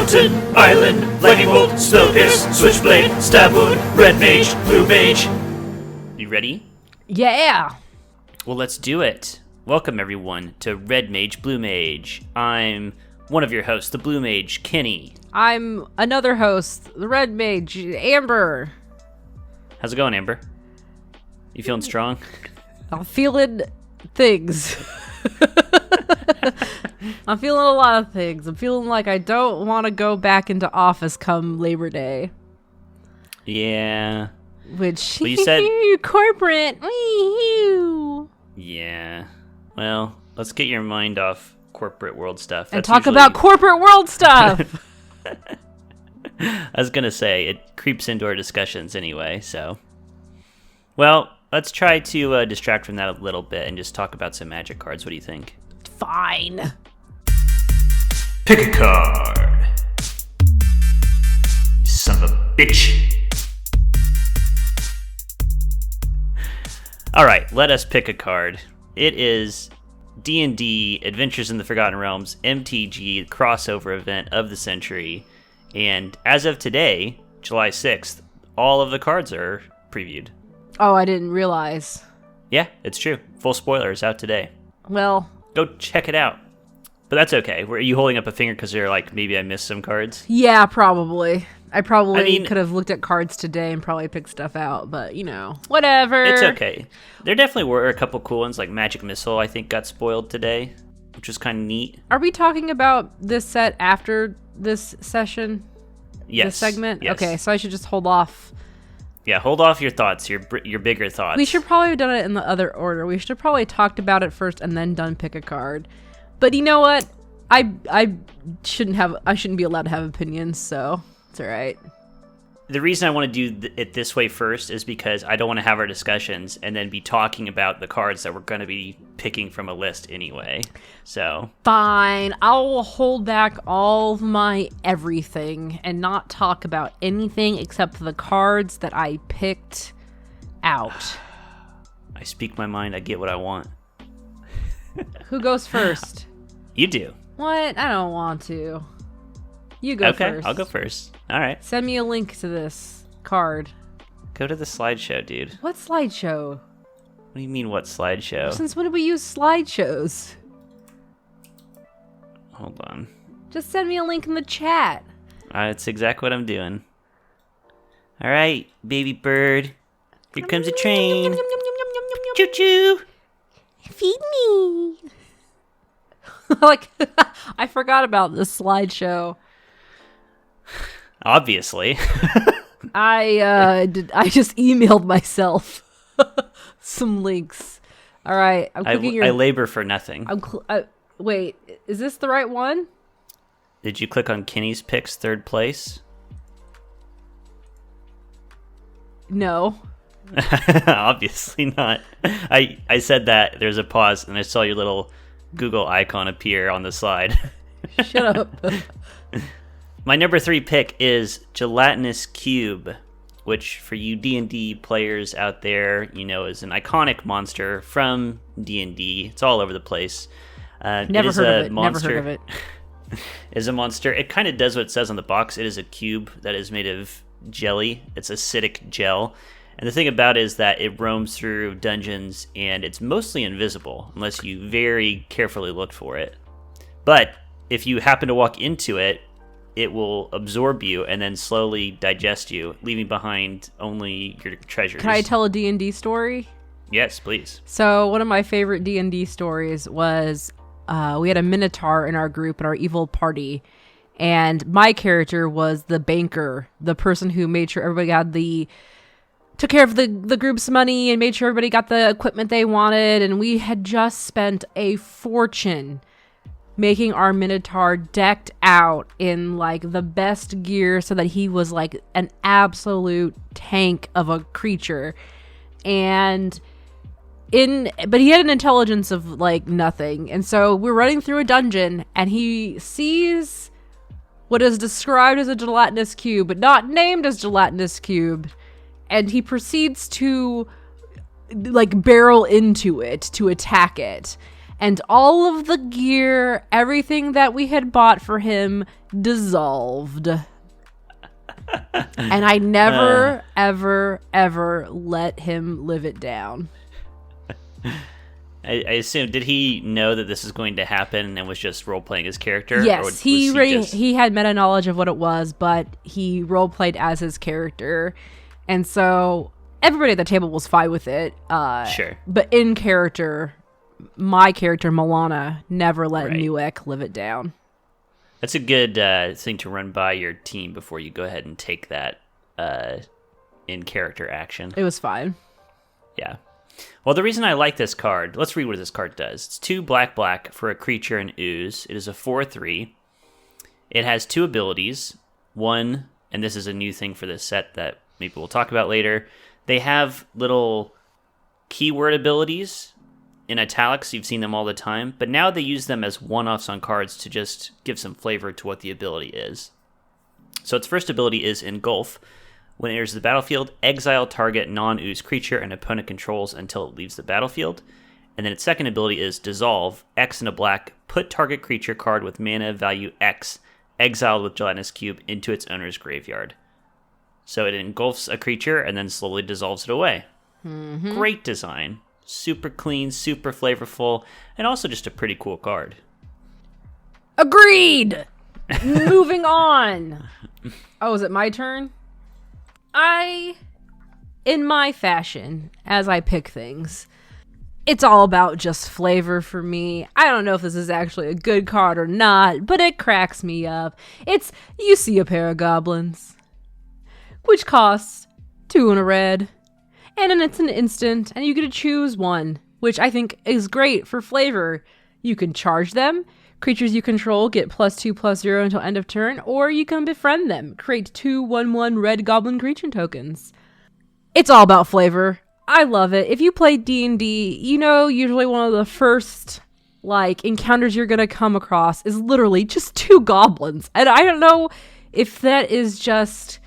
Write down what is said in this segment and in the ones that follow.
Mountain, Island, Lightning Bolt, Spellpierce, Switchblade, Stab Wound, Red Mage, Blue Mage. You ready? Yeah! Well, let's do it. Welcome, everyone, to Red Mage, Blue Mage. I'm one of your hosts, the Blue Mage, Kenny. I'm another host, the Red Mage, Amber. How's it going, Amber? You feeling strong? I'm feeling things. I'm feeling a lot of things. I'm feeling like I don't want to go back into office come Labor Day. Yeah. Which, well, you said corporate. Yeah. Well, let's get your mind off corporate world stuff. And talk about corporate world stuff. I was going to say, it creeps into our discussions anyway, so. Well, let's try to distract from that a little bit and just talk about some Magic cards. What do you think? Fine. Pick a card. You son of a bitch. All right, let us pick a card. It is D&D Adventures in the Forgotten Realms MTG crossover event of the century. And as of today, July 6th, all of the cards are previewed. Oh, I didn't realize. Yeah, it's true. Full spoilers out today. Well, go check it out. But that's okay. Were you holding up a finger because you're like, maybe I missed some cards? Yeah, probably. I could have looked at cards today and probably picked stuff out, but, whatever. It's okay. There definitely were a couple cool ones, like Magic Missile, I think, got spoiled today, which was kind of neat. Are we talking about this set after this session? Yes. This segment? Yes. Okay, so I should just hold off. Yeah, hold off your thoughts, your bigger thoughts. We should probably have done it in the other order. We should have probably talked about it first and then done pick a card. But you know what? I shouldn't be allowed to have opinions, so it's all right. The reason I want to do it this way first is because I don't want to have our discussions and then be talking about the cards that we're going to be picking from a list anyway. So fine, I'll hold back all of my everything and not talk about anything except for the cards that I picked out. I speak my mind. I get what I want. Who goes first? You do. What? I don't want to. You go first. Okay, I'll go first. All right. Send me a link to this card. Go to the slideshow, dude. What slideshow? What do you mean, what slideshow? Since when did we use slideshows? Hold on. Just send me a link in the chat. That's exactly what I'm doing. All right, baby bird. Here comes a train. Choo-choo. Feed me. Like, I forgot about this slideshow. Obviously. I just emailed myself some links. All right, I'm clicking I labor for nothing. Wait, is this the right one? Did you click on Kenny's picks third place? No. Obviously not. I said that. There's a pause, and I saw your little Google icon appear on the slide. Shut up. My number 3 pick is Gelatinous Cube, which for you D&D players out there, is an iconic monster from D&D. It's all over the place. Never heard of it. Is a monster. It kind of does what it says on the box. It is a cube that is made of jelly. It's acidic gel. And the thing about it is that it roams through dungeons, and it's mostly invisible unless you very carefully look for it. But if you happen to walk into it, it will absorb you and then slowly digest you, leaving behind only your treasures. Can I tell a D&D story? Yes, please. So one of my favorite D&D stories was we had a Minotaur in our group, in our evil party, and my character was the banker, the person who made sure everybody took care of the group's money and made sure everybody got the equipment they wanted, and we had just spent a fortune making our Minotaur decked out in like the best gear so that he was like an absolute tank of a creature. But he had an intelligence of like nothing. And so we're running through a dungeon and he sees what is described as a gelatinous cube, but not named as gelatinous cube. And he proceeds to like barrel into it to attack it. and all of the gear, everything that we had bought for him, dissolved. And I never, ever, ever let him live it down. I assume, did he know that this is going to happen and was just role-playing his character? Yes, he had meta knowledge of what it was, but he role-played as his character. And so everybody at the table was fine with it. Sure. But in character, my character, Milana, never let Right. Newek live it down. That's a good thing to run by your team before you go ahead and take that in-character action. It was fine. Yeah. Well, the reason I like this card, let's read what this card does. It's 2 black for a creature and ooze. It is a 4/3. It has 2 abilities. One, and this is a new thing for this set that maybe we'll talk about later, they have little keyword abilities in italics. You've seen them all the time, but now they use them as one-offs on cards to just give some flavor to what the ability is. So its first ability is Engulf. When it enters the battlefield, exile target non-ooze creature an opponent controls until it leaves the battlefield. And then its second ability is Dissolve. X and a black, put target creature card with mana value X, exiled with Gelatinous Cube, into its owner's graveyard. So it engulfs a creature and then slowly dissolves it away. Mm-hmm. Great design. Super clean, super flavorful, and also just a pretty cool card. Agreed! Moving on. Oh, is it my turn? In my fashion, as I pick things, it's all about just flavor for me. I don't know if this is actually a good card or not, but it cracks me up. You see a pair of goblins, which costs 2 and a red, and then it's an instant, and you get to choose one, which I think is great for flavor. You can charge them. Creatures you control get +2/+0 until end of turn, or you can befriend them. Create 2 1/1 red goblin creature tokens. It's all about flavor. I love it. If you play D&D, you know usually one of the first encounters you're gonna come across is literally just 2 goblins. And I don't know if that is just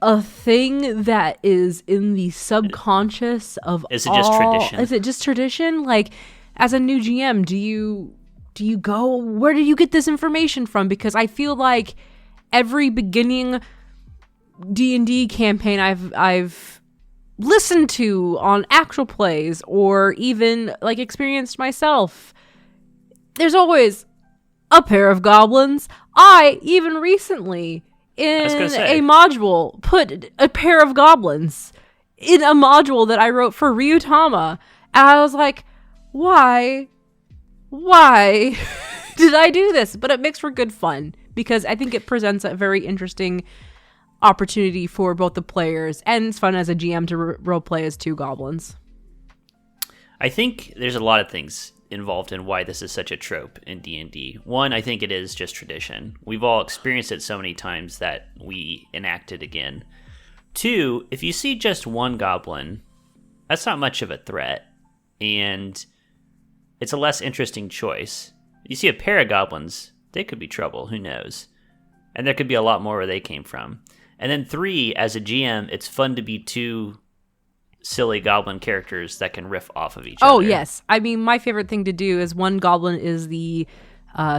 a thing that is in the subconscious of Is it just tradition? Is it just tradition? As a new GM, do you go, where do you get this information from? Because I feel like every beginning D&D campaign I've listened to on actual plays or even experienced myself, there's always a pair of goblins. I even recently in a module put a pair of goblins in a module that I wrote for Ryutama, and I was like, why did I do this? But it makes for good fun because I think it presents a very interesting opportunity for both the players, and it's fun as a GM to roleplay as 2 goblins. I think there's a lot of things involved in why this is such a trope in D&D. One, I think it is just tradition. We've all experienced it so many times that we enact it again. 2, if you see just 1 goblin, that's not much of a threat, and it's a less interesting choice. You see a pair of goblins, they could be trouble, who knows? And there could be a lot more where they came from. And then 3, as a GM, it's fun to be 2 silly goblin characters that can riff off of each other. Oh, yes. I mean, my favorite thing to do is one goblin is the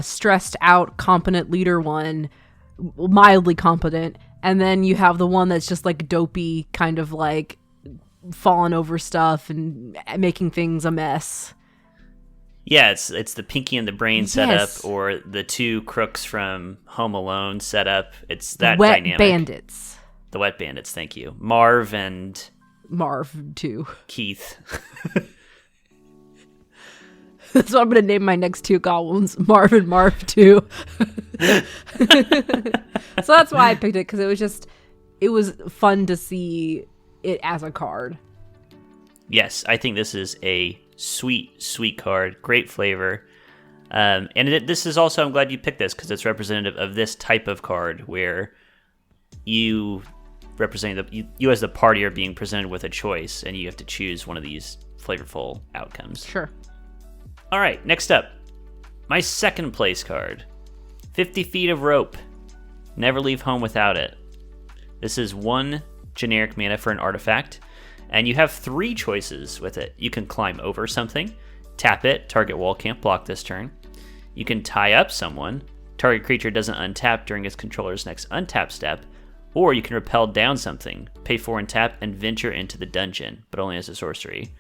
stressed out, competent leader one, mildly competent, and then you have the one that's just dopey, kind of falling over stuff and making things a mess. Yeah, it's the Pinky and the Brain setup, or the 2 crooks from Home Alone setup. It's that Wet dynamic. Bandits. The Wet Bandits, thank you. Marv and... Marv, too. Keith. That's what I'm going to name my next 2 goblins, Marv and Marv, too. So that's why I picked it, because it was fun to see it as a card. Yes, I think this is a sweet card. Great flavor. This is also, I'm glad you picked this because it's representative of this type of card where you you as the party are being presented with a choice and you have to choose one of these flavorful outcomes. Sure. All right, next up, my second place card, 50 Feet of Rope. Never leave home without it. This is 1 generic mana for an artifact, and you have 3 choices with it. You can climb over something, Tap it, target wall can't block this turn. You can tie up someone. Target creature doesn't untap during its controller's next untap step. Or you can repel down something, pay 4 and tap, and venture into the dungeon, but only as a sorcery.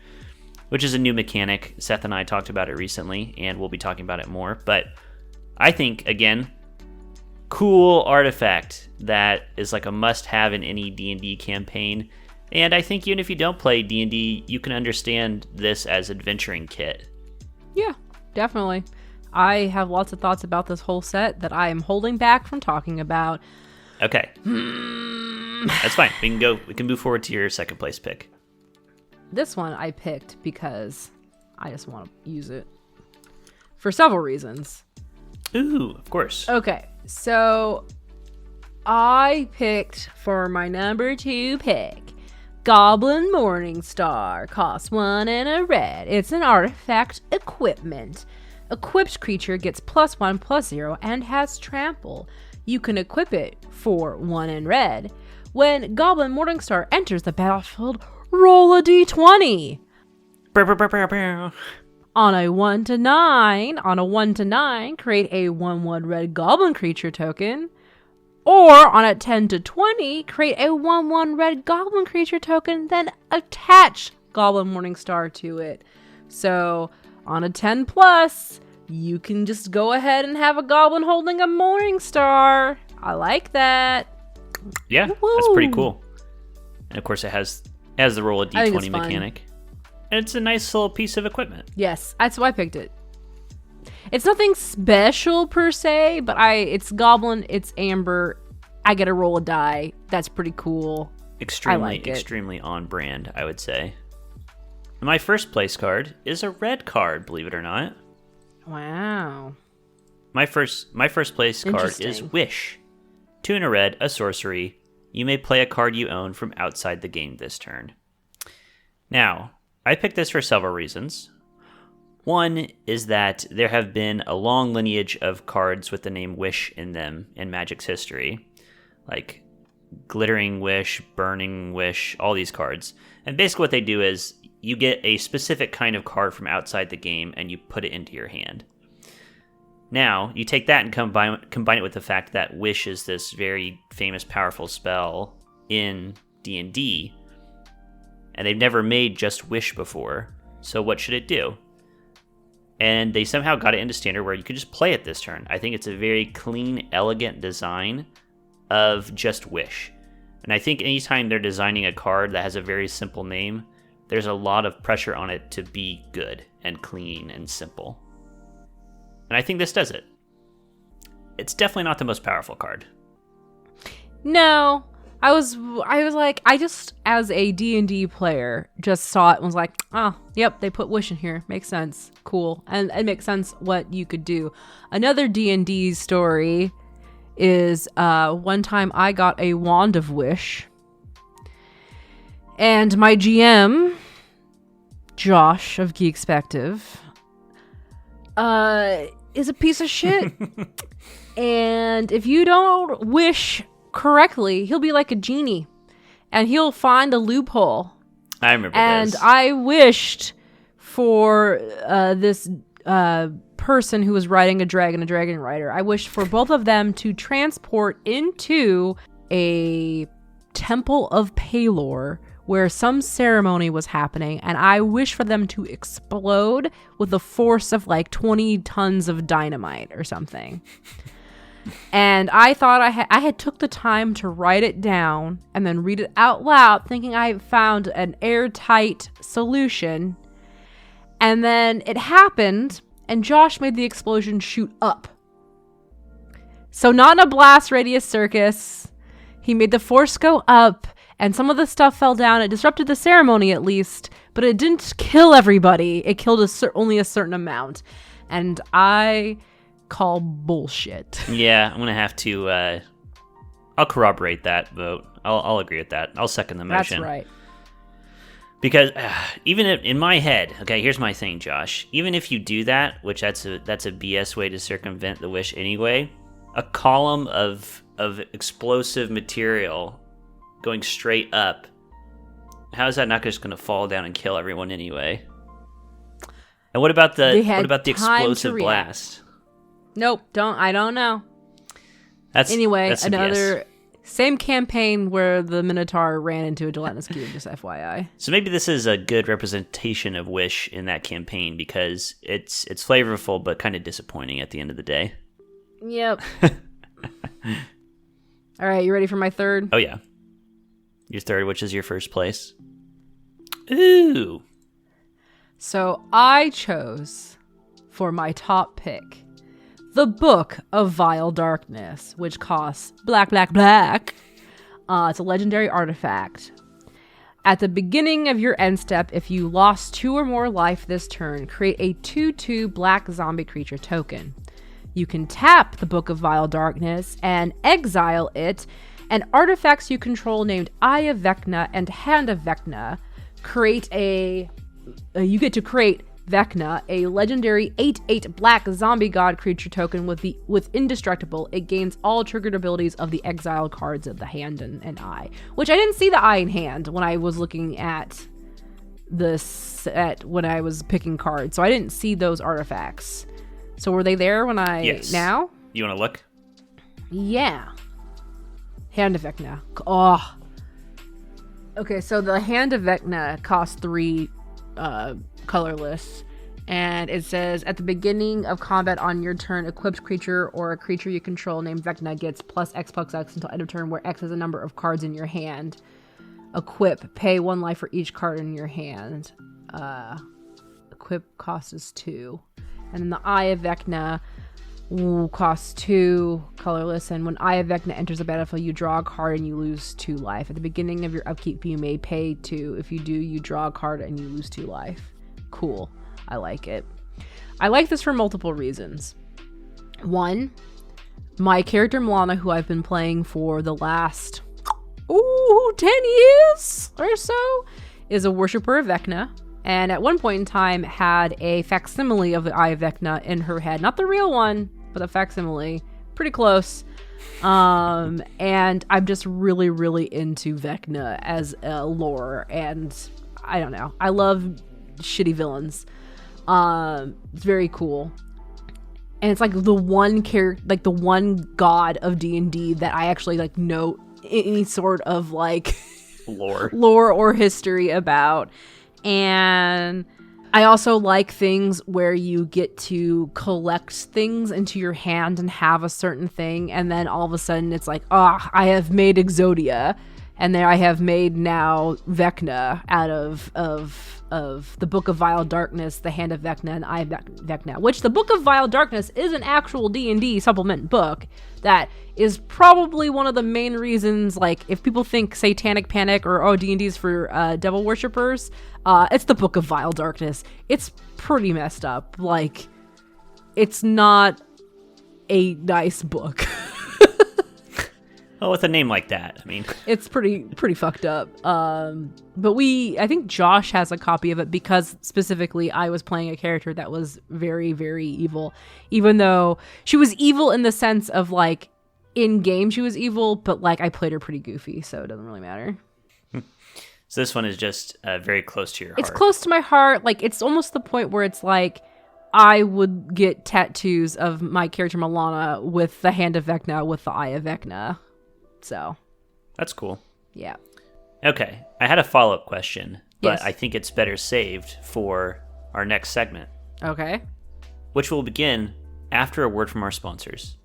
Which is a new mechanic. Seth and I talked about it recently, and we'll be talking about it more. But I think, again, cool artifact that is like a must-have in any D&D campaign. And I think even if you don't play D&D, you can understand this as adventuring kit. Yeah, definitely. I have lots of thoughts about this whole set that I am holding back from talking about. Okay. That's fine. We can move forward to your second place pick. This one I picked because I just want to use it for several reasons. Ooh, of course. Okay, so I picked for my number 2 pick Goblin Morningstar. Costs 1 and a red. It's an artifact equipment. Equipped creature gets +1/+0 and has trample. You can equip it for 1 in red. When Goblin Morningstar enters the battlefield, roll a d20. On a 1 to 9, create a 1/1 red goblin creature token. Or on a 10 to 20, create a 1/1 red goblin creature token, then attach Goblin Morningstar to it. So on a 10 plus, you can just go ahead and have a goblin holding a Morningstar. I like that. Yeah, Woo-hoo. That's pretty cool. And of course, it has the roll a I think d20 it's fun. mechanic. And it's a nice little piece of equipment. Yes, that's why I picked it. It's nothing special per se, but it's goblin, it's amber. I get to roll a die. That's pretty cool. Extremely on brand, I would say. My first place card is a red card, believe it or not. Wow. My first place card is Interesting. Wish. 2 and a red, a sorcery. You may play a card you own from outside the game this turn. Now, I picked this for several reasons. One is that there have been a long lineage of cards with the name Wish in them in Magic's history. Like Glittering Wish, Burning Wish, all these cards. And basically what they do is you get a specific kind of card from outside the game and you put it into your hand. Now, you take that and combine it with the fact that Wish is this very famous, powerful spell in D&D, and they've never made just Wish before, so what should it do? And they somehow got it into Standard where you can just play it this turn. I think it's a very clean, elegant design of just Wish. And I think anytime they're designing a card that has a very simple name, there's a lot of pressure on it to be good and clean and simple. And I think this does it. It's definitely not the most powerful card. No, I was like, I just, as a D&D player, just saw it and was like, oh, yep, they put Wish in here. Makes sense. Cool. And it makes sense what you could do. Another D&D story is one time I got a Wand of Wish. And my GM, Josh of Geekspective, is a piece of shit. And if you don't wish correctly, he'll be like a genie. And he'll find a loophole. I remember and this. And I wished for this person who was riding a dragon rider. I wished for both of them to transport into a temple of Palor where some ceremony was happening, and I wish for them to explode with the force of like 20 tons of dynamite or something. And I thought I had took the time to write it down and then read it out loud, thinking I found an airtight solution. And then it happened, and Josh made the explosion shoot up. So not in a blast radius circus. He made the force go up, and some of the stuff fell down. It disrupted the ceremony at least, but it didn't kill everybody. It killed only a certain amount. And I call bullshit. Yeah, I'm going to have to... I'll corroborate that vote. I'll agree with that. I'll second the motion. That's right. Because even in my head, okay, here's my thing, Josh. Even if you do that, which that's a BS way to circumvent the wish anyway, a column of explosive material going straight up, how is that not just going to fall down and kill everyone anyway? And what about They had the time to explosive react. blast? Nope, I don't know. That's Anyway, a another guess. same campaign where the Minotaur ran into a gelatinous cube, just FYI. So maybe this is a good representation of Wish in that campaign because it's flavorful but kind of disappointing at the end of the day. Yep. All right, you ready for my third? Oh yeah. Your third, which is your first place. Ooh. So I chose for my top pick the Book of Vile Darkness, which costs black. It's a legendary artifact. At the beginning of your end step, if you lost 2 or more life this turn, create a 2/2 black zombie creature token. You can tap the Book of Vile Darkness and exile it, and artifacts you control named Eye of Vecna and Hand of Vecna you get to create Vecna, a legendary 8/8 black zombie god creature token with indestructible. It gains all triggered abilities of the exiled cards of the hand and eye, which I didn't see the eye and hand when I was looking at the set when I was picking cards, so I didn't see those artifacts. So were they there when I Yes. now? You want to look? Yeah. Hand of Vecna. Oh. Okay, so the Hand of Vecna costs 3 colorless, and it says at the beginning of combat on your turn, equipped creature or a creature you control named Vecna gets +X until end of turn, where X is the number of cards in your hand. Equip, pay 1 life for each card in your hand. Equip cost is 2. And then the Eye of Vecna costs 2 colorless, and when Eye of Vecna enters the battlefield, you draw a card and you lose 2 life. At the beginning of your upkeep, you may pay 2. If you do, you draw a card and you lose 2 life. Cool. I like it. I like this for multiple reasons. 1, my character Milana, who I've been playing for the last 10 years or so, is a worshiper of Vecna. And at one point in time had a facsimile of the Eye of Vecna in her head. Not the real one, but a facsimile. Pretty close. And I'm just really, really into Vecna as a lore. And I don't know. I love shitty villains. It's very cool. And it's like the one character, like the one god of D&D that I actually like know any sort of like lore or history about. And I also like things where you get to collect things into your hand and have a certain thing, and then all of a sudden it's like, I have made Exodia, and there I have made now Vecna out of the Book of Vile Darkness, the Hand of Vecna, and Eye of Vecna, which the Book of Vile Darkness is an actual D&D supplement book that is probably one of the main reasons, like, if people think Satanic Panic or D&D's for devil worshippers, it's the Book of Vile Darkness. It's pretty messed up. Like, it's not a nice book. Well, with a name like that, I mean, it's pretty fucked up. But I think Josh has a copy of it because specifically I was playing a character that was very, very evil, even though she was evil in the sense of like in game she was evil, but like I played her pretty goofy, so it doesn't really matter. So this one is just very close to your heart. It's close to my heart. Like, it's almost the point where it's like I would get tattoos of my character Milana with the Hand of Vecna, with the Eye of Vecna. So. That's cool. Yeah. Okay. I had a follow-up question, but Yes. I think it's better saved for our next segment, Okay. which will begin after a word from our sponsors.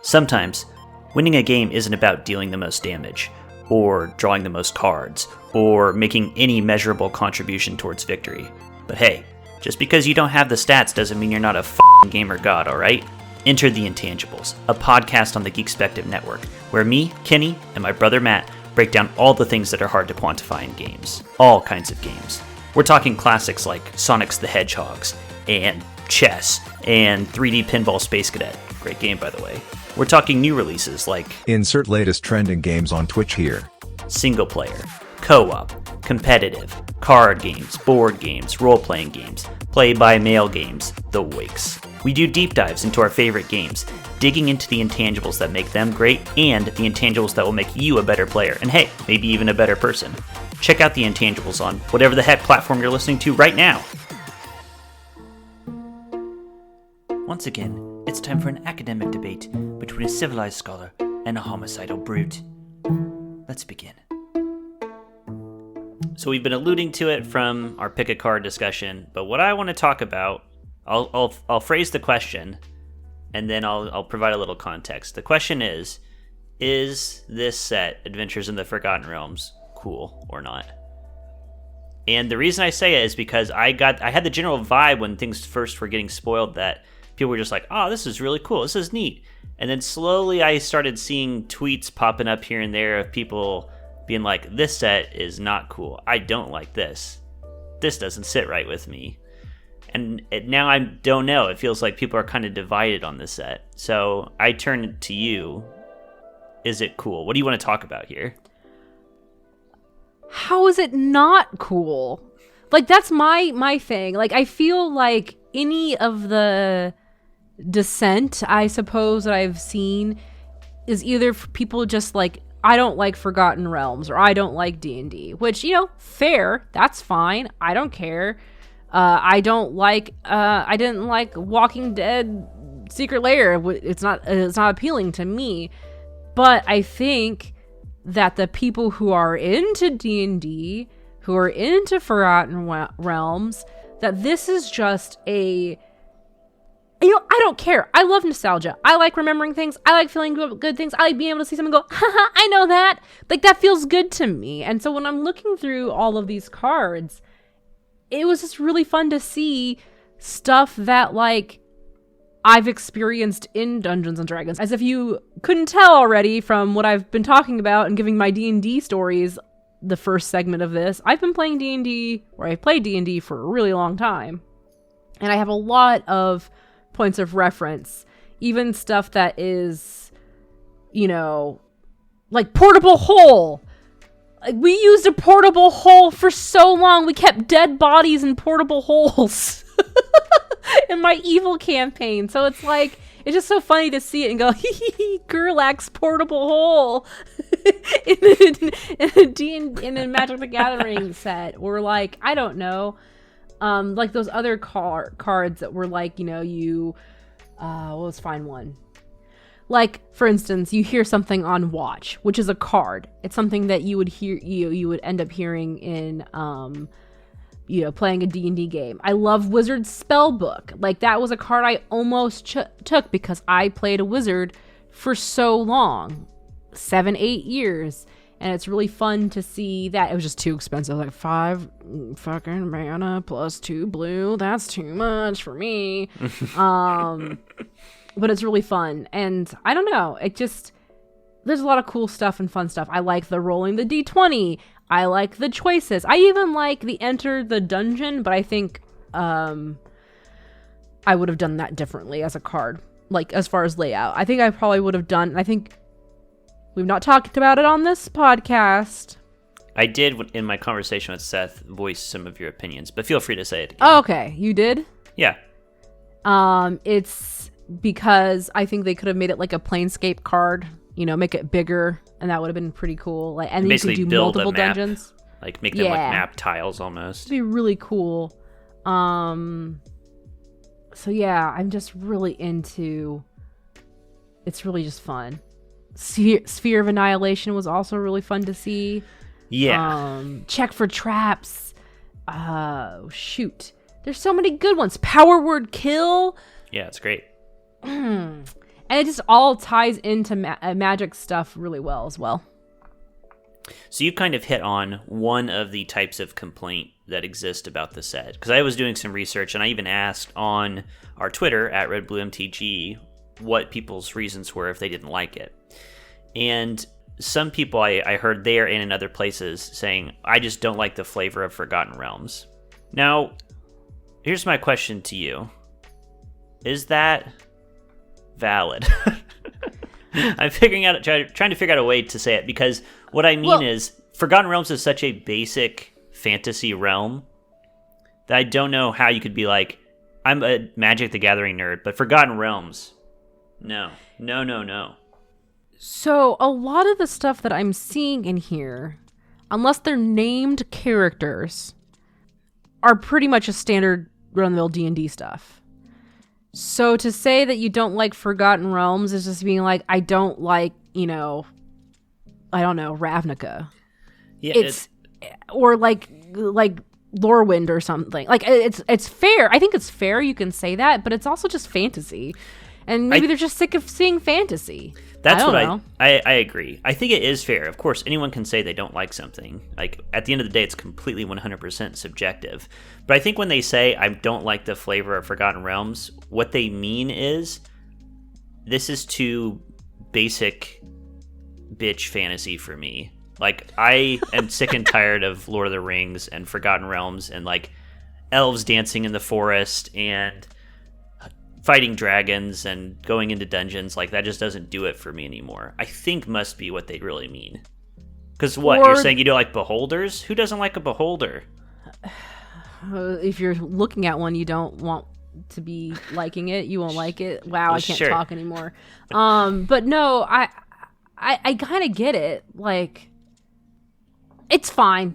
Sometimes, winning a game isn't about dealing the most damage, or drawing the most cards, or making any measurable contribution towards victory. But hey, just because you don't have the stats doesn't mean you're not a f***ing gamer god, alright? Enter The Intangibles, a podcast on the Geekspective Network, where me, Kenny, and my brother Matt break down all the things that are hard to quantify in games. All kinds of games. We're talking classics like Sonic's the Hedgehogs, and chess, and 3D Pinball Space Cadet. Great game, by the way. We're talking new releases like Insert latest trending games on Twitch here. single player, co-op, competitive, card games, board games, role-playing games, play-by-mail games, the Wix. We do deep dives into our favorite games, digging into the intangibles that make them great and the intangibles that will make you a better player, and hey, maybe even a better person. check out The Intangibles on whatever the heck platform you're listening to right now. Once again, it's time for an academic debate between a civilized scholar and a homicidal brute. Let's begin. So we've been alluding to it from our pick a card discussion, but what I want to talk about, I'll phrase the question, and then I'll provide a little context. The question is this set, Adventures in the Forgotten Realms, cool or not? And the reason I say it is because I had the general vibe when things first were getting spoiled that people were just like, oh, this is really cool, this is neat. And then slowly I started seeing tweets popping up here and there of people being like, this set is not cool. I don't like this. This doesn't sit right with me. And now I don't know. It feels like people are kind of divided on this set. So I turn to you. Is it cool? What do you want to talk about here? How is it not cool? Like, that's my thing. Like, I feel like any of the dissent, I suppose, that I've seen is either for people just like, I don't like Forgotten Realms, or I don't like D&D, which, fair, that's fine. I don't care. I didn't like Walking Dead Secret Lair. It's not appealing to me. But I think that the people who are into D&D, who are into Forgotten Realms, that this is just I don't care. I love nostalgia. I like remembering things. I like feeling good things. I like being able to see someone go, haha, I know that. Like, that feels good to me. And so when I'm looking through all of these cards, it was just really fun to see stuff that, like, I've experienced in Dungeons & Dragons. As if you couldn't tell already from what I've been talking about and giving my D&D stories the first segment of this, I've been playing D&D, or I've played D&D for a really long time. And I have a lot of points of reference, even stuff that is, like Portable Hole. Like, we used a portable hole for so long. We kept dead bodies in portable holes in my evil campaign. So it's like, it's just so funny to see it and go, hee Gerlach's portable hole in a Magic the Gathering set. Or like, I don't know, like those other cards that were like, let's find one. Like, for instance, you hear something on Watch, which is a card. It's something that you would hear, you would end up hearing in, playing a D&D game. I love Wizard Spellbook. Like, that was a card I almost took because I played a wizard for so long, 7-8 years. And it's really fun to see that. It was just too expensive. Like, 5 fucking mana plus 2 blue. That's too much for me. But it's really fun. And I don't know. There's a lot of cool stuff and fun stuff. I like the rolling the D20. I like the choices. I even like the enter the dungeon, but I think I would have done that differently as a card. Like, as far as layout. I think I probably would have done, I think we've not talked about it on this podcast. I did, in my conversation with Seth, voice some of your opinions, but feel free to say it again. Oh, okay. You did? Yeah. It's because I think they could have made it like a Planescape card, make it bigger, and that would have been pretty cool. Like, and then you could do build multiple a map, dungeons. like make them like map tiles almost. It'd be really cool. So yeah, I'm just really into. It's really just fun. Sphere of Annihilation was also really fun to see. Yeah. Check for Traps. Shoot. There's so many good ones. Power Word Kill. Yeah, it's great. And it just all ties into magic stuff really well as well. So you kind of hit on one of the types of complaint that exist about the set. Because I was doing some research, and I even asked on our Twitter, at RedBlueMTG, what people's reasons were if they didn't like it. And some people I heard there and in other places saying, I just don't like the flavor of Forgotten Realms. Now, here's my question to you. Is that valid? I'm trying to figure out a way to say it, because what I mean is Forgotten Realms is such a basic fantasy realm that I don't know how you could be like, I'm a Magic the Gathering nerd, but Forgotten Realms, no. So a lot of the stuff that I'm seeing in here, unless they're named characters, are pretty much a standard run-of-the-mill D&D stuff. So to say that you don't like Forgotten Realms is just being like, I don't like, I don't know, Ravnica. Yeah, it's or like Lorwyn or something. Like it's fair. I think it's fair you can say that, but it's also just fantasy. And maybe they're just sick of seeing fantasy. That's I what I agree. I think it is fair. Of course, anyone can say they don't like something. Like, at the end of the day, it's completely 100% subjective. But I think when they say, I don't like the flavor of Forgotten Realms, what they mean is, this is too basic bitch fantasy for me. Like, I am sick and tired of Lord of the Rings and Forgotten Realms and, like, elves dancing in the forest and fighting dragons and going into dungeons. Like, that just doesn't do it for me anymore. I think must be what they really mean. Because what, you're saying you don't like beholders? Who doesn't like a beholder? If you're looking at one, you don't want to be liking it. You won't like it. Wow, Well, I can't sure. talk anymore. But no, I kind of get it. Like, it's fine.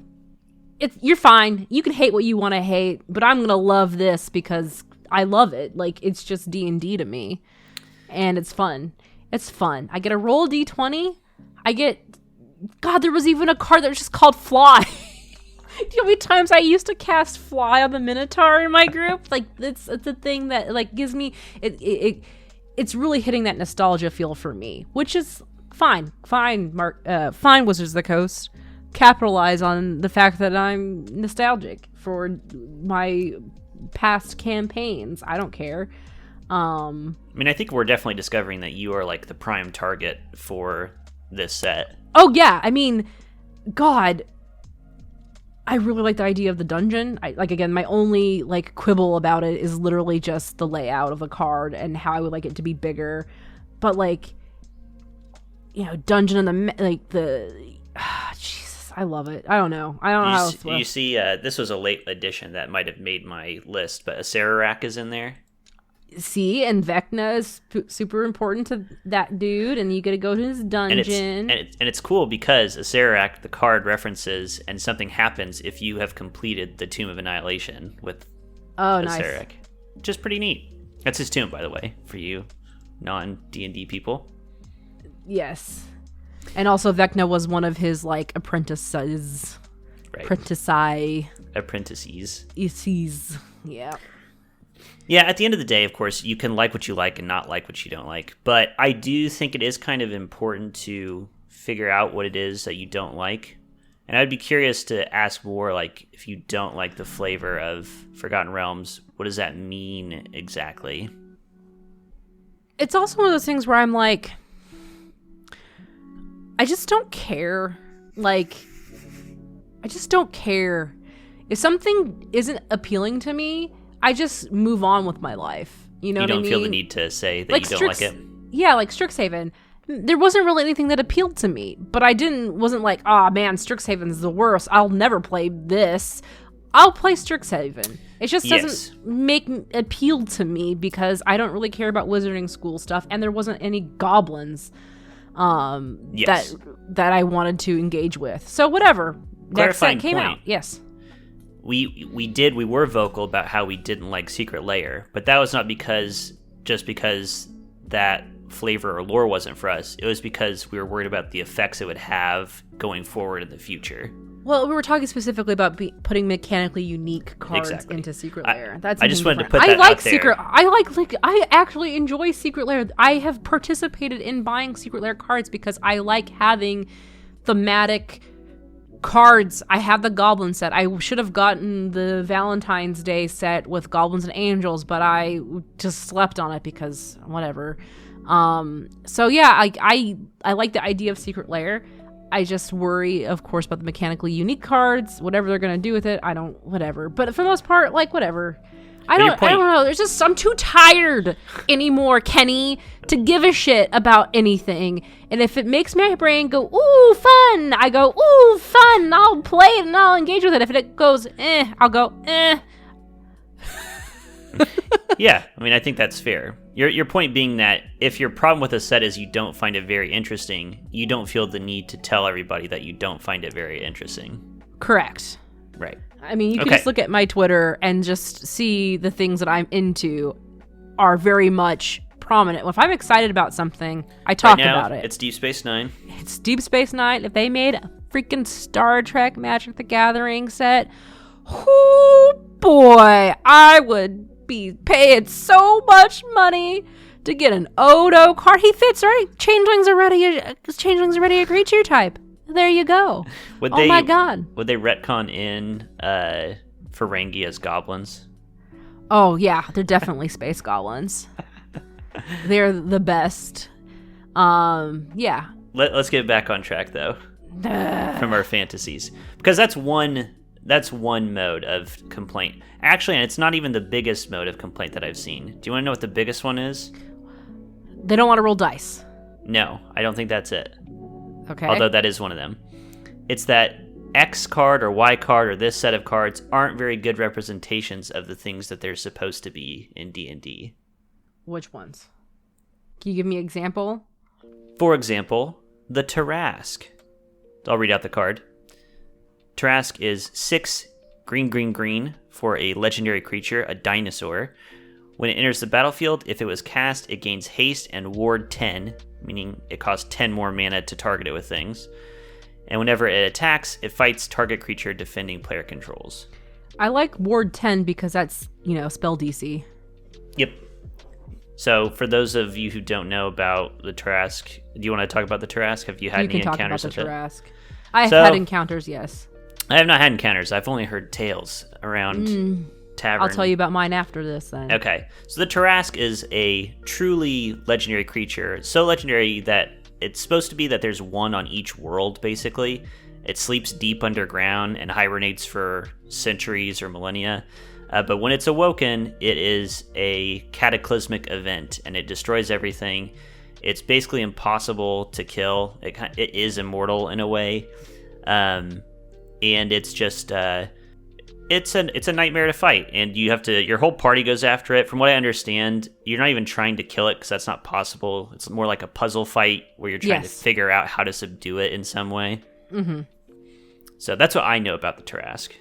You're fine. You can hate what you want to hate, but I'm gonna love this because I love it. Like, it's just D&D to me, and it's fun. It's fun. I get a roll D20. God, there was even a card that was just called Fly. Do you know how many times I used to cast Fly on the Minotaur in my group? Like, it's a thing that, like, gives me it's really hitting that nostalgia feel for me, which is fine. Fine, Wizards of the Coast. Capitalize on the fact that I'm nostalgic for my past campaigns. I don't care. I mean, I think we're definitely discovering that you are, like, the prime target for this set. Oh yeah, I mean, God, I really like the idea of the dungeon. Again, my only like quibble about it is literally just the layout of the card and how I would like it to be bigger. But like, dungeon and Jesus, I love it. I don't know how else. You see, this was a late addition that might have made my list, but Acererak is in there. See, and Vecna is super important to that dude, and you get to go to his dungeon. And it's cool because Acererak, the card references, and something happens if you have completed the Tomb of Annihilation with Acererak. Nice. Just pretty neat. That's his tomb, by the way, for you non-D&D people. Yes. And also Vecna was one of his, like, apprentices. Right. Apprentices. Yeah. Yeah, at the end of the day, of course, you can like what you like and not like what you don't like. But I do think it is kind of important to figure out what it is that you don't like. And I'd be curious to ask more, like, if you don't like the flavor of Forgotten Realms, what does that mean exactly? It's also one of those things where I'm like, I just don't care. Like, I just don't care. If something isn't appealing to me, I just move on with my life. You know what I mean? You don't feel the need to say that you don't like it? Yeah, like Strixhaven. There wasn't really anything that appealed to me, but I wasn't like, oh man, Strixhaven's the worst. I'll never play this. I'll play Strixhaven. It just doesn't appeal to me because I don't really care about Wizarding School stuff, and there wasn't any goblins that I wanted to engage with. So whatever. Next set came out. Yes. We were vocal about how we didn't like Secret Lair, but that was not because that flavor or lore wasn't for us. It was because we were worried about the effects it would have going forward in the future. Well, we were talking specifically about putting mechanically unique cards into Secret Lair. I just wanted to put that out there. I actually enjoy Secret Lair. I have participated in buying Secret Lair cards because I like having thematic cards. I have the Goblin set. I should have gotten the Valentine's Day set with Goblins and Angels, but I just slept on it because whatever. So yeah, I like the idea of Secret Lair. I just worry, of course, about the mechanically unique cards. Whatever they're gonna do with it, whatever. But for the most part, like, whatever. I don't know. There's just, I'm too tired anymore, Kenny, to give a shit about anything. And if it makes my brain go, ooh, fun, I go, ooh, fun, I'll play it and I'll engage with it. If it goes, I'll go, Yeah, I mean, I think that's fair. Your point being that if your problem with a set is you don't find it very interesting, you don't feel the need to tell everybody that you don't find it very interesting. Correct. Right. I mean, you can just look at my Twitter and just see the things that I'm into are very much prominent. If I'm excited about something, I talk about it. It's Deep Space Nine. It's Deep Space Nine. If they made a freaking Star Trek Magic the Gathering set, oh boy, I would be paying so much money to get an Odo card. He fits, right? Changelings are already a creature type. There you go. My god. Would they retcon in Ferengi as goblins? Oh yeah, they're definitely space goblins. They're the best. Yeah. Let's get back on track though. From our fantasies, because that's one mode of complaint. Actually, and it's not even the biggest mode of complaint that I've seen. Do you want to know what the biggest one is? They don't want to roll dice. No, I don't think that's it. Okay. Although that is one of them. It's that X card or Y card or this set of cards aren't very good representations of the things that they're supposed to be in D&D. Which ones? Can you give me an example? For example, the Tarrasque. I'll read out the card. Tarrasque is 6 green for a legendary creature, a dinosaur. When it enters the battlefield, if it was cast, it gains haste and ward 10, meaning it costs 10 more mana to target it with things. And whenever it attacks, it fights target creature defending player controls. I like ward 10 because that's, spell DC. Yep. So for those of you who don't know about the Tarrasque, do you want to talk about the Tarrasque? Have you had any encounters with it? I've had encounters, yes. I have not had encounters. I've only heard tales around tavern. I'll tell you about mine after this then. Okay. So the Tarrasque is a truly legendary creature. So legendary that it's supposed to be that there's one on each world, basically. It sleeps deep underground and hibernates for centuries or millennia. But when it's awoken, it is a cataclysmic event, and it destroys everything. It's basically impossible to kill. It is immortal in a way. And it's just... It's a nightmare to fight, and your whole party goes after it. From what I understand, you're not even trying to kill it because that's not possible. It's more like a puzzle fight where you're trying to figure out how to subdue it in some way. Mm-hmm. So that's what I know about the Tarrasque.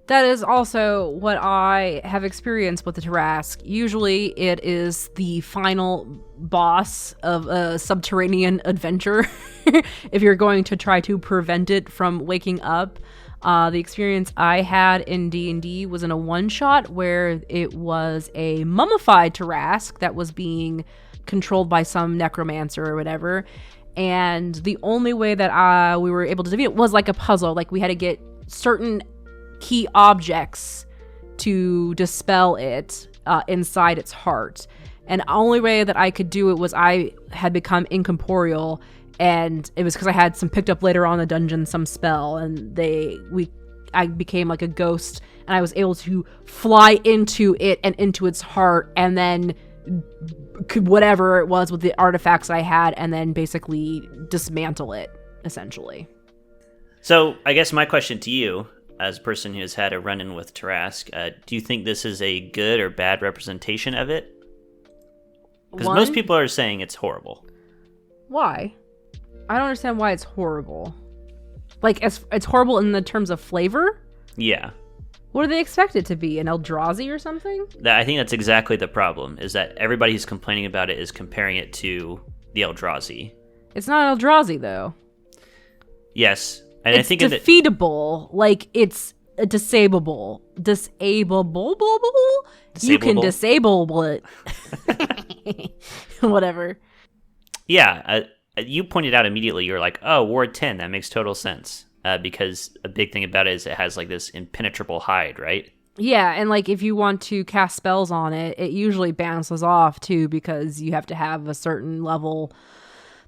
That is also what I have experienced with the Tarrasque. Usually it is the final boss of a subterranean adventure if you're going to try to prevent it from waking up. The experience I had in D&D was in a one-shot where it was a mummified Tarrasque that was being controlled by some necromancer or whatever. And the only way that we were able to defeat it was like a puzzle. Like we had to get certain key objects to dispel it inside its heart. And the only way that I could do it was I had become incorporeal, and it was because I had some picked up later on in the dungeon, some spell, and I became like a ghost, and I was able to fly into it and into its heart, and then whatever it was with the artifacts I had, and then basically dismantle it, essentially. So I guess my question to you, as a person who has had a run-in with Tarrasque, do you think this is a good or bad representation of it? Because most people are saying it's horrible. Why? I don't understand why it's horrible. Like, it's horrible in the terms of flavor? Yeah. What do they expect it to be? An Eldrazi or something? I think that's exactly the problem, is that everybody who's complaining about it is comparing it to the Eldrazi. It's not an Eldrazi, though. Yes. And it's defeatable. Like, it's disableable. You can disable it. Whatever. Yeah. You pointed out immediately, you're like, oh, Ward 10, that makes total sense. Because a big thing about it is it has like this impenetrable hide, right? Yeah, and like if you want to cast spells on it, it usually bounces off too because you have to have a certain level.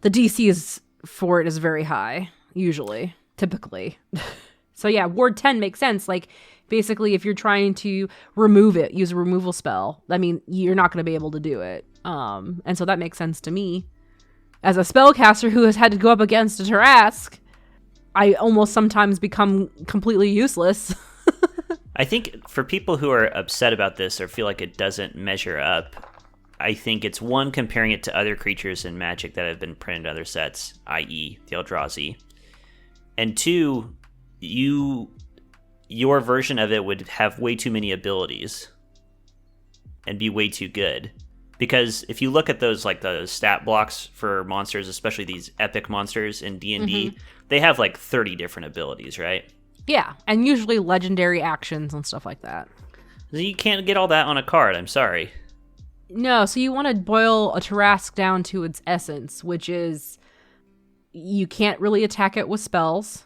The DC for it is very high, usually, typically. So yeah, Ward 10 makes sense. Like basically if you're trying to remove it, use a removal spell, I mean, you're not going to be able to do it. And so that makes sense to me. As a spellcaster who has had to go up against a Tarrasque, I almost sometimes become completely useless. I think for people who are upset about this or feel like it doesn't measure up, I think it's one, comparing it to other creatures in Magic that have been printed in other sets, i.e. the Eldrazi. And two, your version of it would have way too many abilities and be way too good. Because if you look at those, like the stat blocks for monsters, especially these epic monsters in D&D, they have like 30 different abilities, right? Yeah, and usually legendary actions and stuff like that. You can't get all that on a card, I'm sorry. No, so you want to boil a Tarask down to its essence, which is you can't really attack it with spells,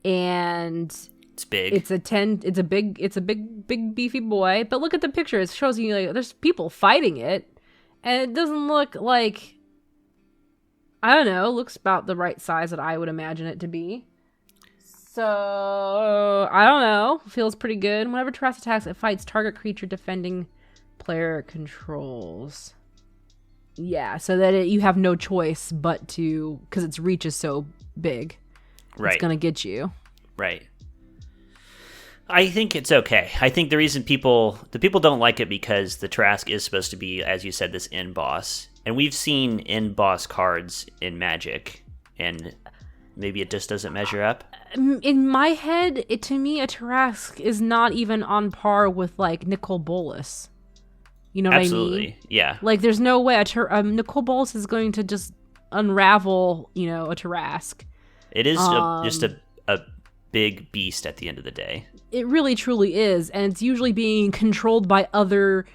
and it's big. It's a big beefy boy. But look at the picture; it shows you like there's people fighting it, and it doesn't look like, I don't know, it looks about the right size that I would imagine it to be. So, I don't know. Feels pretty good. Whenever Tarask attacks, it fights target creature defending player controls. Yeah, so that you have no choice but to, because its reach is so big. Right. It's going to get you. Right. I think it's okay. I think the reason people don't like it because the Tarask is supposed to be, as you said, this end boss. And we've seen end boss cards in Magic, and maybe it just doesn't measure up. In my head, to me, a Tarask is not even on par with, like, Nicol Bolas. You know what Absolutely. I mean? Yeah. Like, there's no way Nicol Bolas is going to just unravel, a Tarask. It is just a big beast at the end of the day. It really, truly is. And it's usually being controlled by other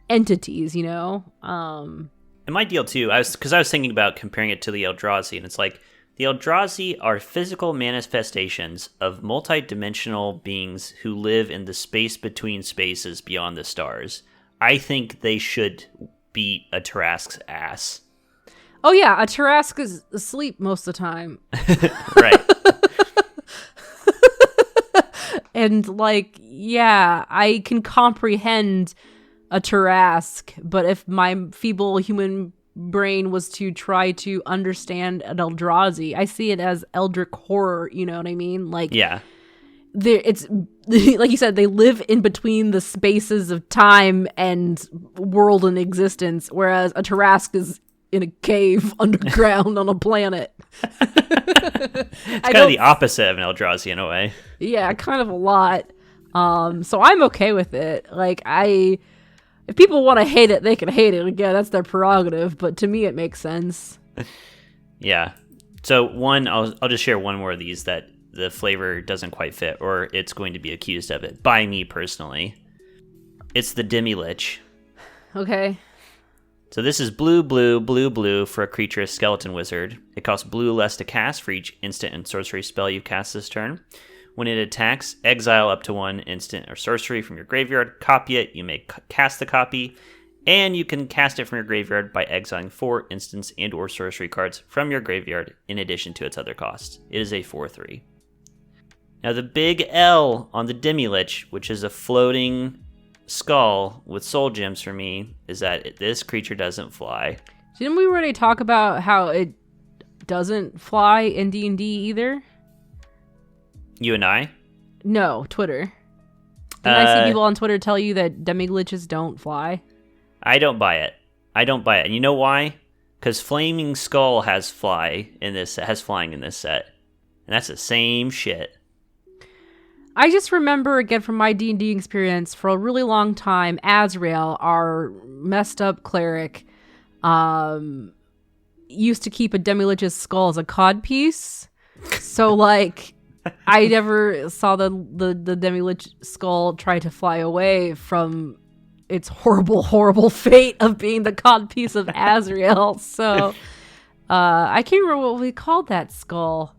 entities, And my deal, too, I was thinking about comparing it to the Eldrazi, and it's like, the Eldrazi are physical manifestations of multi-dimensional beings who live in the space between spaces beyond the stars. I think they should beat a Tarask's ass. Oh yeah, a Tarask is asleep most of the time. Right. And like, yeah, I can comprehend a Tarask, but if my feeble human brain was to try to understand an Eldrazi, I see it as Eldritch horror, you know what I mean? Like, yeah, it's like you said, they live in between the spaces of time and world and existence, whereas a Tarask is in a cave underground on a planet. It's kind of the opposite of an Eldrazi in a way. Yeah, kind of a lot. So I'm okay with it. Like, if people want to hate it, they can hate it. Again, that's their prerogative. But to me, it makes sense. Yeah. So I'll just share one more of these that the flavor doesn't quite fit, or it's going to be accused of it by me personally. It's the Demi-Lich. Okay. So this is blue for a creature skeleton wizard. It costs blue less to cast for each instant and sorcery spell you cast this turn. When it attacks, exile up to one instant or sorcery from your graveyard, copy it, you may cast the copy, and you can cast it from your graveyard by exiling 4 instants and or sorcery cards from your graveyard in addition to its other costs. It is a 4/3. Now the big L on the Demi-Lich, which is a floating skull with soul gems for me, is that this creature doesn't fly. Didn't we already talk about how it doesn't fly in D&D either? You and I? No, Twitter. Didn't I see people on Twitter tell you that Demi-Liches don't fly? I don't buy it. And you know why? Because Flaming Skull has flying in this set. And that's the same shit. I just remember, again, from my D&D experience, for a really long time, Azrael, our messed up cleric, used to keep a Demi-Lich's skull as a codpiece. So, like, I never saw the Demi-Lich skull try to fly away from its horrible fate of being the codpiece of Azrael. So, I can't remember what we called that skull.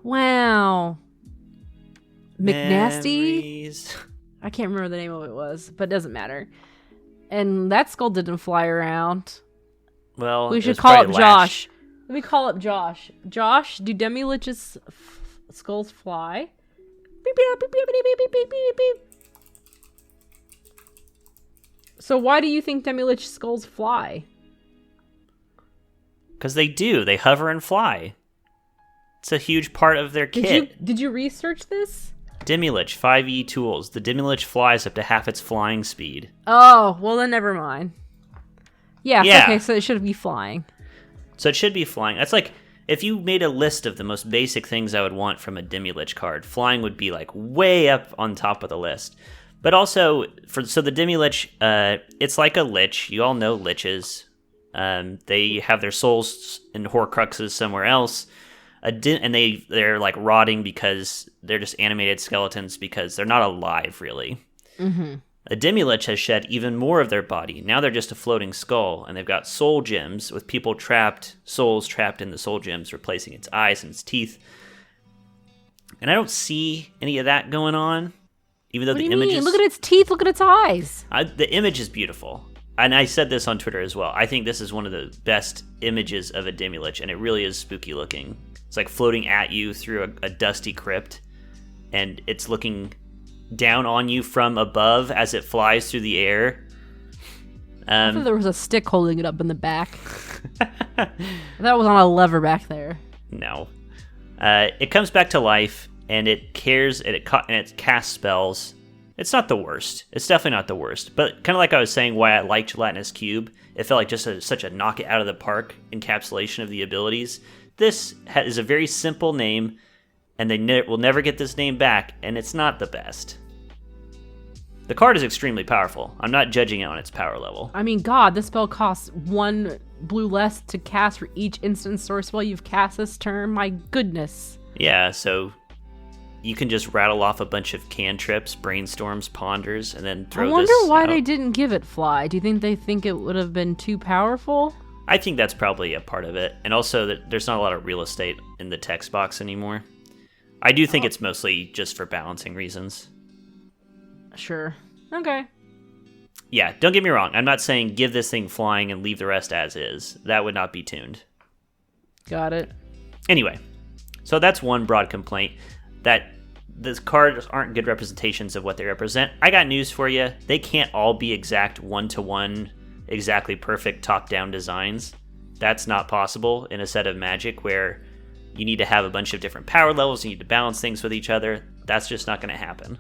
Wow. McNasty? Memories. I can't remember the name of it was, but it doesn't matter. And that skull didn't fly around. Well, We should call up Josh. Let me call up Josh. Josh, do Demi-Lich's skulls fly? Beep, beep, beep, beep, beep, beep, beep, beep, beep. So why do you think Demi-Lich skulls fly? Because they do. They hover and fly. It's a huge part of their kit. Did you research this? Demilich, 5e tools. The Demilich flies up to half its flying speed. Oh, well then never mind. Yeah, Yeah. okay, so it should be flying. So it should be flying. That's like, if you made a list of the most basic things I would want from a Demilich card, flying would be like way up on top of the list. But also, so the Demilich, it's like a lich. You all know liches. They have their souls and Horcruxes somewhere else. And they're like rotting because they're just animated skeletons because they're not alive, really. Mm-hmm. A Demilich has shed even more of their body. Now they're just a floating skull, and they've got soul gems with souls trapped in the soul gems, replacing its eyes and its teeth. And I don't see any of that going on, even though What do the you image mean? is... Look at its teeth, look at its eyes. The image is beautiful. And I said this on Twitter as well. I think this is one of the best images of a Demilich, and it really is spooky looking. It's like floating at you through a dusty crypt, and it's looking down on you from above as it flies through the air. I thought there was a stick holding it up in the back. That was on a lever back there. No. It comes back to life, and it cares, and it casts spells. It's not the worst. It's definitely not the worst. But kind of like I was saying why I liked Gelatinous Cube, it felt like just such a knock it out of the park encapsulation of the abilities. This is a very simple name, and they will never get this name back, and it's not the best. The card is extremely powerful. I'm not judging it on its power level. I mean, God, this spell costs 1 blue less to cast for each instant source spell you've cast this turn. My goodness. Yeah, so you can just rattle off a bunch of cantrips, brainstorms, ponders, and then throw I wonder this why out. they didn't give it fly. Do you think they think it would have been too powerful? I think that's probably a part of it. And also that there's not a lot of real estate in the text box anymore. I do think it's mostly just for balancing reasons. Sure. Okay. Yeah, don't get me wrong. I'm not saying give this thing flying and leave the rest as is. That would not be tuned. Got it. Anyway, so that's one broad complaint, that these cards aren't good representations of what they represent. I got news for you. They can't all be exact one-to-one, exactly perfect top-down designs. That's not possible in a set of Magic where you need to have a bunch of different power levels, you need to balance things with each other. That's just not going to happen.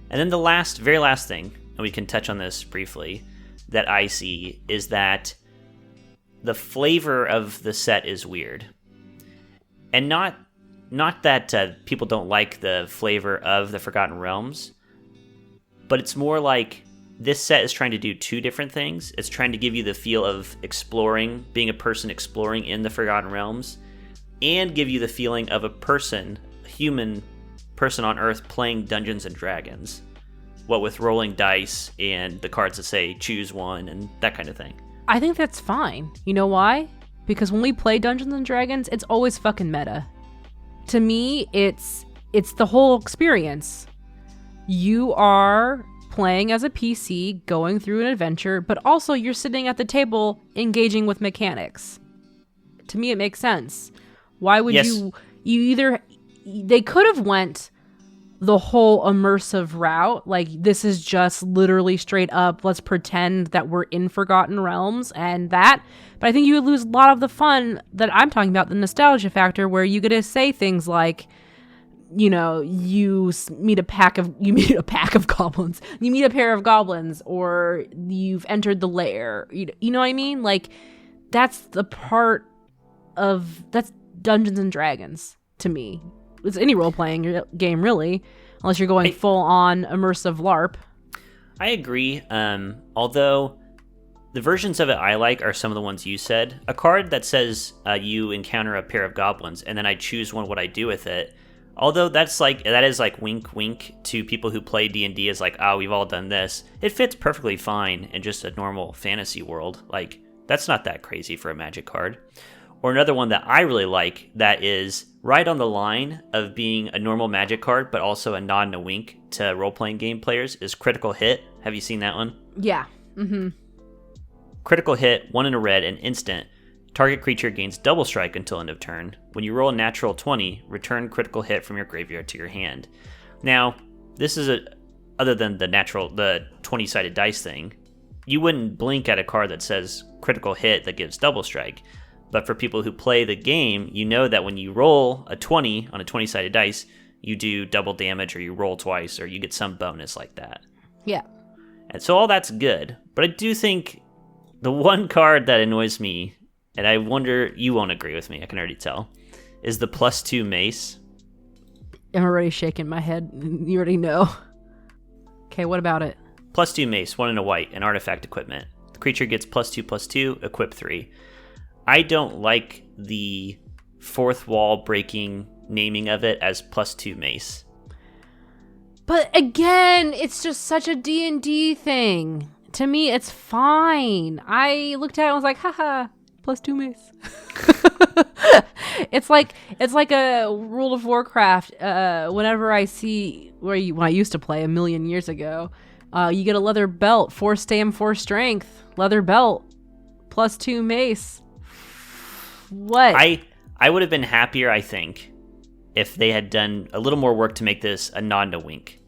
And then the very last thing, and we can touch on this briefly, that I see is that the flavor of the set is weird. And not that people don't like the flavor of the Forgotten Realms, but it's more like this set is trying to do two different things. It's trying to give you the feel of exploring, being a person exploring in the Forgotten Realms, and give you the feeling of a human person on Earth playing Dungeons and Dragons. What with rolling dice and the cards that say choose one and that kind of thing. I think that's fine. You know why? Because when we play Dungeons and Dragons, it's always fucking meta. To me, it's the whole experience. You are playing as a PC, going through an adventure, but also you're sitting at the table engaging with mechanics. To me, it makes sense. Why would you either... They could have went the whole immersive route, like this is just literally straight up, let's pretend that we're in Forgotten Realms and that, but I think you would lose a lot of the fun that I'm talking about, the nostalgia factor, where you get to say things like, you know, you meet a pack of goblins, you meet a pair of goblins, or you've entered the lair, you know what I mean? Like, that's the part of, that's Dungeons and Dragons to me. It's any role-playing game, really, unless you're going full-on immersive LARP. I agree, although the versions of it I like are some of the ones you said. A card that says you encounter a pair of goblins, and then I choose what I do with it. Although that is like wink wink to people who play D&D as like, we've all done this. It fits perfectly fine in just a normal fantasy world. Like, that's not that crazy for a Magic card. Or another one that I really like that is right on the line of being a normal Magic card, but also a nod and a wink to role-playing game players is Critical Hit. Have you seen that one? Yeah. Mm-hmm. Critical Hit, 1 in a red, and instant. Target creature gains double strike until end of turn. When you roll a natural 20, return Critical Hit from your graveyard to your hand. Now, this is other than the 20-sided dice thing, you wouldn't blink at a card that says Critical Hit that gives double strike. But for people who play the game, you know that when you roll a 20 on a 20-sided dice, you do double damage or you roll twice or you get some bonus like that. Yeah. And so all that's good. But I do think the one card that annoys me, and I wonder you won't agree with me, I can already tell, is the +2 mace. I'm already shaking my head. You already know. Okay, what about it? +2 mace, 1 and a white, and artifact equipment. The creature gets +2/+2, equip 3. I don't like the fourth wall breaking naming of it as +2 mace. But again, it's just such a D&D thing. To me, it's fine. I looked at it and was like, haha, +2 mace. It's like a World of Warcraft. Whenever I see when I used to play a million years ago, you get a leather belt, 4 stam, 4 strength, leather belt, +2 mace. What? I would have been happier, I think, if they had done a little more work to make this a nod and a wink.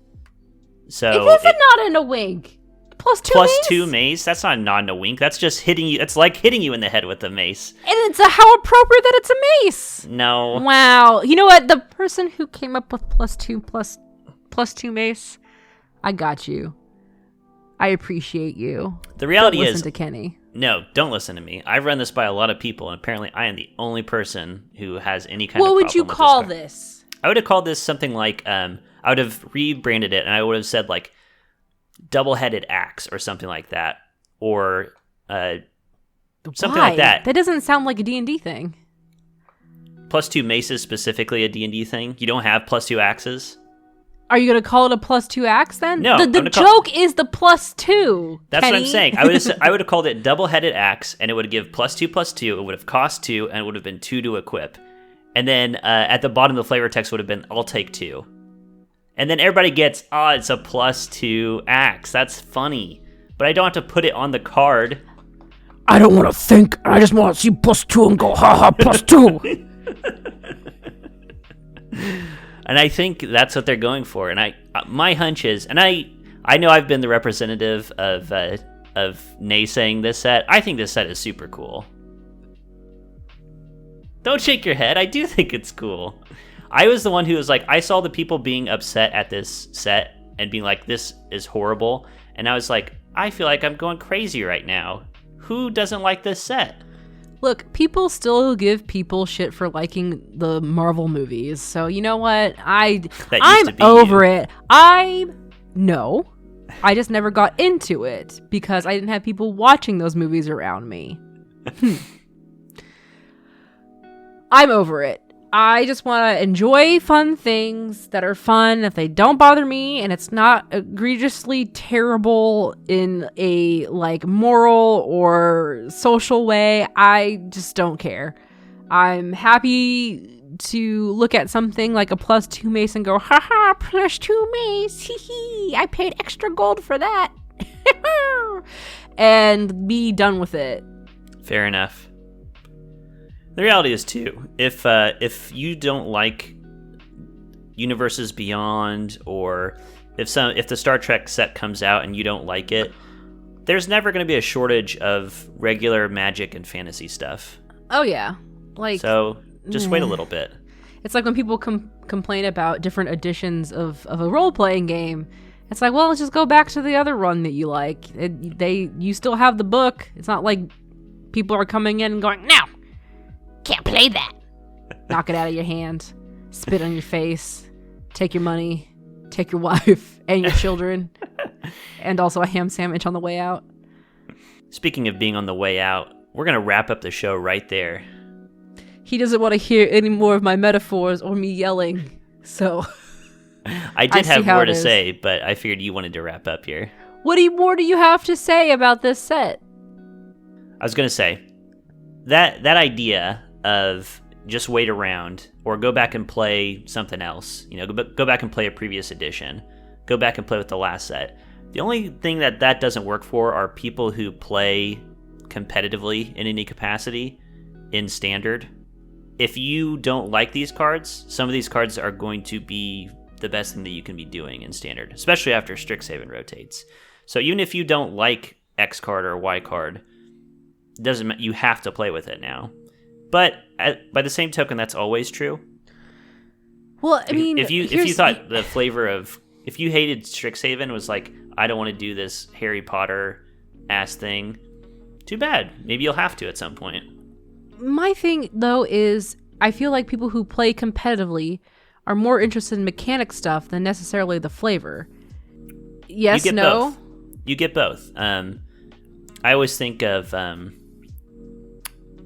So if it's a nod and a wink. +2 mace? That's not a nod and a wink. That's just hitting you. It's like hitting you in the head with a mace. And it's how appropriate that it's a mace. No. Wow. You know what? The person who came up with +2 mace, I got you. I appreciate you. The reality Don't is, listen to Kenny. No, don't listen to me. I've run this by a lot of people, and apparently I am the only person who has any kind of What problem would you with call card. this? I would have called this something like, I would have rebranded it, and I would have said, like, double-headed axe or something like that, or something Why? like that. That doesn't sound like a D&D thing. +2 mace is specifically a D&D thing. You don't have +2 axes. Are you going to call it a +2 axe then? No, The joke is the +2. That's Kenny. what I'm saying. I would have called it double-headed axe, and it would give +2/+2. It would have cost 2, and it would have been 2 to equip. And then at the bottom of the flavor text would have been, I'll take 2. And then everybody gets, it's a +2 axe. That's funny. But I don't have to put it on the card. I don't want to think. I just want to see +2 and go, haha, +2. And I think that's what they're going for. And my hunch is, and I know I've been the representative of naysaying this set. I think this set is super cool. Don't shake your head. I do think it's cool. I was the one who was like, I saw the people being upset at this set and being like, this is horrible. And I was like, I feel like I'm going crazy right now. Who doesn't like this set? Look, people still give people shit for liking the Marvel movies. So you know what? I'm over it. I just never got into it because I didn't have people watching those movies around me. I'm over it. I just want to enjoy fun things that are fun. If they don't bother me and it's not egregiously terrible in a like moral or social way, I just don't care. I'm happy to look at something like a +2 mace and go, haha, +2 mace, hee hee, I paid extra gold for that. And be done with it. Fair enough. The reality is too, if you don't like Universes Beyond, or if the Star Trek set comes out and you don't like it, there's never going to be a shortage of regular magic and fantasy stuff. Oh yeah, like so just wait a little bit. It's like when people complain about different editions of a role-playing game. It's like, well, let's just go back to the other one that you like. You still have the book. It's not like people are coming in and going, no, can't play that. Knock it out of your hand, spit on your face, take your money, take your wife and your children, and also a ham sandwich on the way out. Speaking of being on the way out, we're going to wrap up the show right there. He doesn't want to hear any more of my metaphors or me yelling, so... I did have more to say, but I figured you wanted to wrap up here. What more do you have to say about this set? I was going to say, that idea of just wait around or go back and play something else, go back and play a previous edition, go back and play with the last set. The only thing that doesn't work for are people who play competitively in any capacity in Standard. If you don't like these cards, some of these cards are going to be the best thing that you can be doing in Standard, especially after Strixhaven rotates. So even if you don't like X card or Y card, you have to play with it now. But by the same token, that's always true. Well, I mean, if you thought the flavor of, if you hated Strixhaven was like, I don't want to do this Harry Potter ass thing, too bad. Maybe you'll have to at some point. My thing though is I feel like people who play competitively are more interested in mechanic stuff than necessarily the flavor. Yes, you get no. both. You get both. I always think of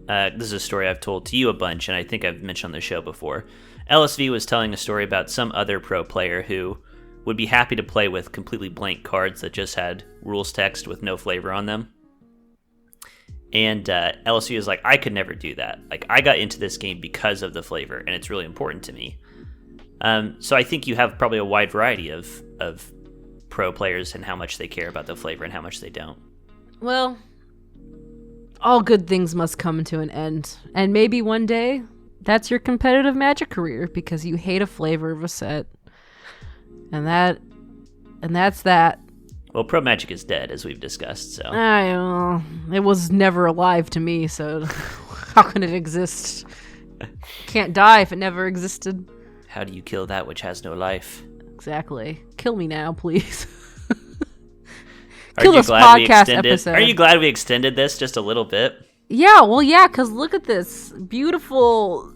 this is a story I've told to you a bunch, and I think I've mentioned on the show before. LSV was telling a story about some other pro player who would be happy to play with completely blank cards that just had rules text with no flavor on them. And LSV was like, I could never do that. Like, I got into this game because of the flavor, and it's really important to me. So I think you have probably a wide variety of pro players and how much they care about the flavor and how much they don't. Well, all good things must come to an end. And maybe one day, that's your competitive Magic career because you hate a flavor of a set. And that's that. Well, Pro Magic is dead, as we've discussed, so... it was never alive to me, so how can it exist? Can't die if it never existed. How do you kill that which has no life? Exactly. Kill me now, please. Are you glad we extended this just a little bit? Yeah, well, yeah, because look at this beautiful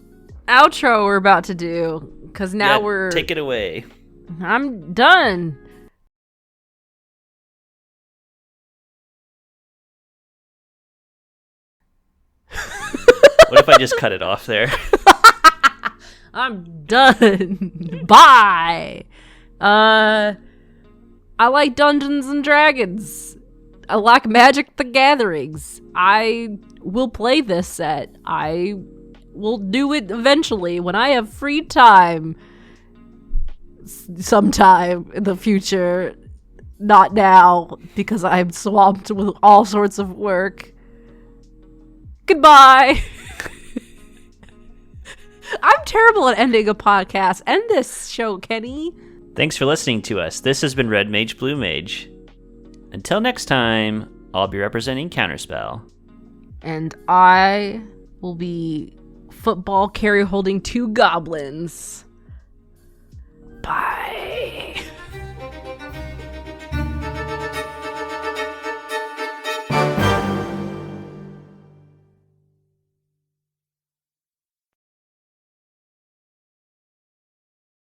outro we're about to do. Because now we're... Take it away. I'm done. What if I just cut it off there? I'm done. Bye. I like Dungeons and Dragons. I like Magic the Gatherings. I will play this set. I will do it eventually when I have free time. Sometime in the future. Not now, because I'm swamped with all sorts of work. Goodbye. I'm terrible at ending a podcast. End this show, Kenny. Thanks for listening to us. This has been Red Mage, Blue Mage. Until next time, I'll be representing Counterspell. And I will be football carry holding 2 goblins. Bye.